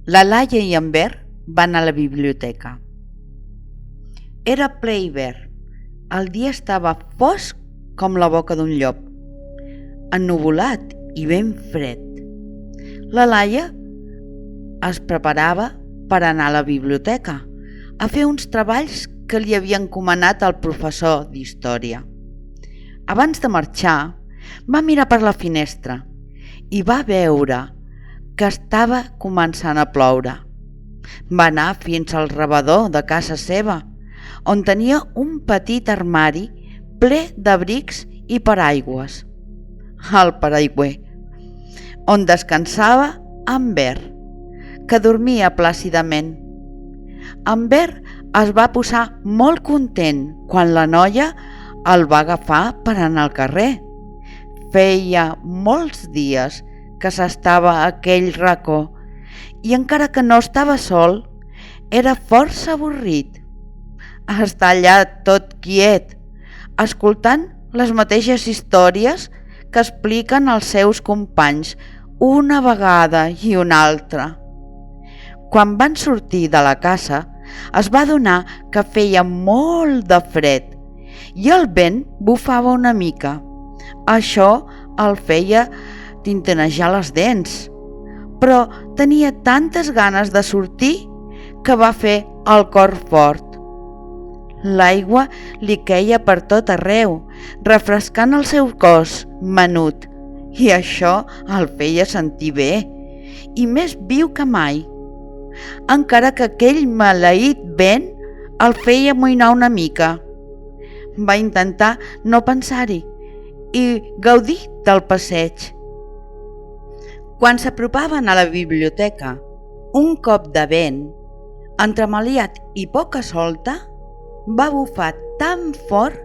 La Laia i en Bert van a la biblioteca. Era ple hivern. El dia estava fosc com la boca d'un llop, ennuvolat i ben fred. La Laia es preparava per anar a la biblioteca a fer uns treballs que li havia encomanat el professor d'història. Abans de marxar, va mirar per la finestra i va veure que estava començant a ploure. Va anar fins al rebedor de casa seva, on tenia un petit armari ple d'abrics i paraigües. El paraigüer, on descansava en Bert, que dormia plàcidament. En Bert es va posar molt content quan la noia el va agafar per anar al carrer. Feia molts dies que s'estava a aquell racó i encara que no estava sol, era força avorrit. Està allà tot quiet, escoltant les mateixes històries que expliquen els seus companys una vegada i una altra. Quan van sortir de la casa, es va adonar que feia molt de fred i el vent bufava una mica. Això el feia tintinejar les dents, però tenia tantes ganes de sortir que va fer el cor fort. L'aigua li queia per tot arreu, refrescant el seu cos menut, i això el feia sentir bé i més viu que mai, encara que aquell maleït vent el feia amoïnar una mica. Va intentar no pensar-hi i gaudir del passeig. Quan s'apropaven a la biblioteca, un cop de vent, entremaliat i poca solta, va bufar tan fort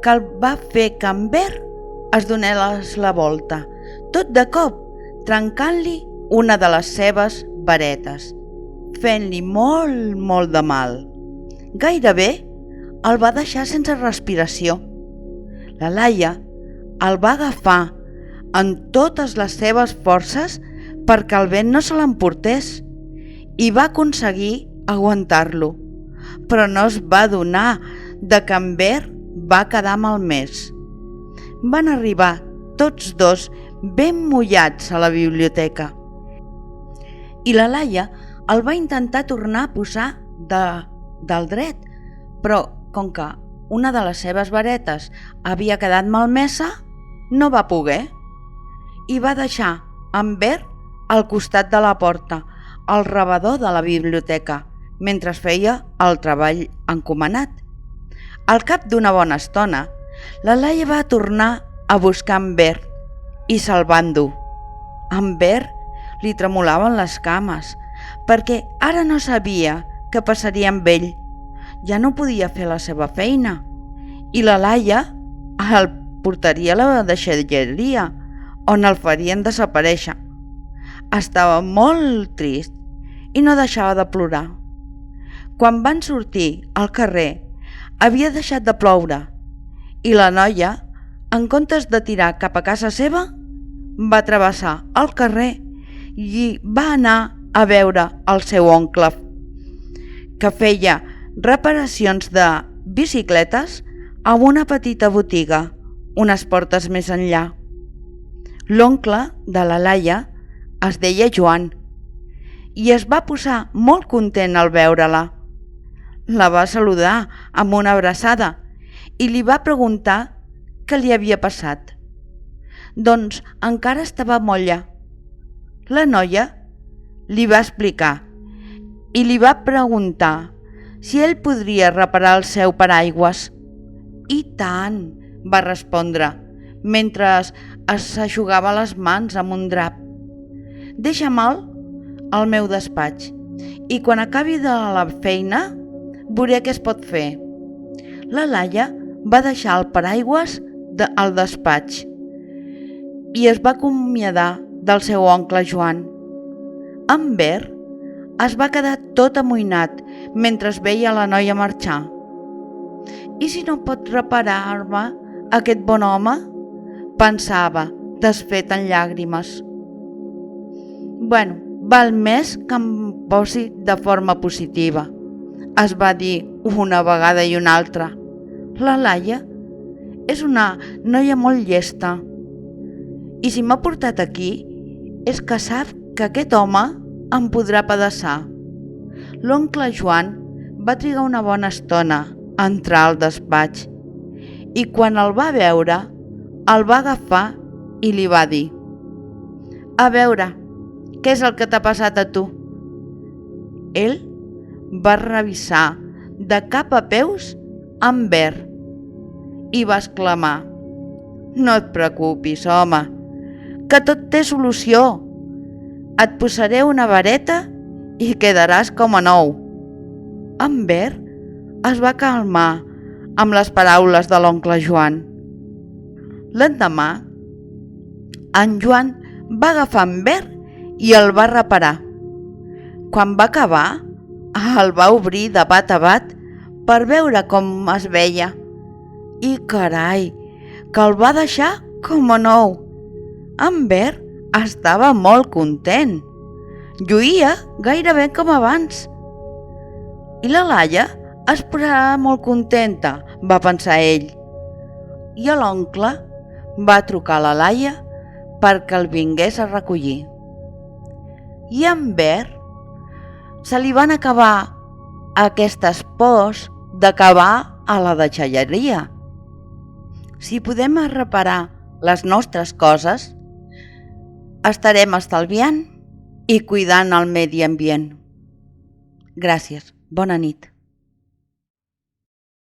que el va fer que en Bert es donés la volta, tot de cop, trencant-li una de les seves varetes, fent-li molt de mal. Gairebé el va deixar sense respiració. La Laia el va agafar en totes les seves forces perquè el vent no se l'emportés i va aconseguir aguantar-lo, però no es va adonar de que en Bert va quedar malmès. Van arribar tots dos ben mullats a la biblioteca i la Laia el va intentar tornar a posar del dret, però com que una de les seves varetes havia quedat malmesa, no va poder i va deixar en Bert al costat de la porta, al rebedor de la biblioteca, mentre feia el treball encomanat. Al cap d'una bona estona, la Laia va tornar a buscar en Bert i se'l va endur. En Bert li tremolaven les cames perquè ara no sabia què passaria amb ell. Ja no podia fer la seva feina i la Laia el portaria a la deixalleria, on el farien desaparèixer. Estava molt trist i no deixava de plorar. Quan van sortir al carrer, havia deixat de ploure i la noia, en comptes de tirar cap a casa seva, va travessar el carrer i va anar a veure el seu oncle, que feia reparacions de bicicletes a una petita botiga, unes portes més enllà. L'oncle de la Laia es deia Joan i es va posar molt content al veure-la. La va saludar amb una abraçada i li va preguntar què li havia passat. Doncs encara estava molla. La noia li va explicar i li va preguntar si ell podria reparar el seu paraigües. I tant, va respondre, mentre s'aixugava les mans amb un drap. Deixa'm-el al meu despatx i quan acabi de la feina veuré què es pot fer. La Laia va deixar el paraigües al despatx i es va acomiadar del seu oncle Joan. En Bert es va quedar tot amoïnat mentre veia la noia marxar. I si no pot reparar-me aquest bon home? Pensava, desfet en llàgrimes. Bueno, Val més que em posi de forma positiva, es va dir una vegada i una altra. La Laia és una noia molt llesta i si m'ha portat aquí és que sap que aquest home em podrà apedaçar. L'oncle Joan va trigar una bona estona a entrar al despatx i quan el va veure el va agafar i li va dir: «A veure, què és el que t'ha passat a tu?» Ell va revisar de cap a peus en Ver i va exclamar: «No et preocupis, home, que tot té solució. Et posaré una vareta i quedaràs com a nou». En Ver es va calmar amb les paraules de l'oncle Joan. L'endemà, en Joan va agafar en Ver i el va reparar. Quan va acabar, el va obrir de bat a bat per veure com es veia. I carai, que el va deixar com a nou. En Ver estava molt content. Lluïa gairebé com abans. I la Laia es posarà molt contenta, va pensar ell. I l'oncle va trucar a la Laia perquè el vingués a recollir. I en Ver se li van acabar aquestes pors d'acabar a la deixalleria. Si podem reparar les nostres coses, estarem estalviant i cuidant el medi ambient. Gràcies. Bona nit.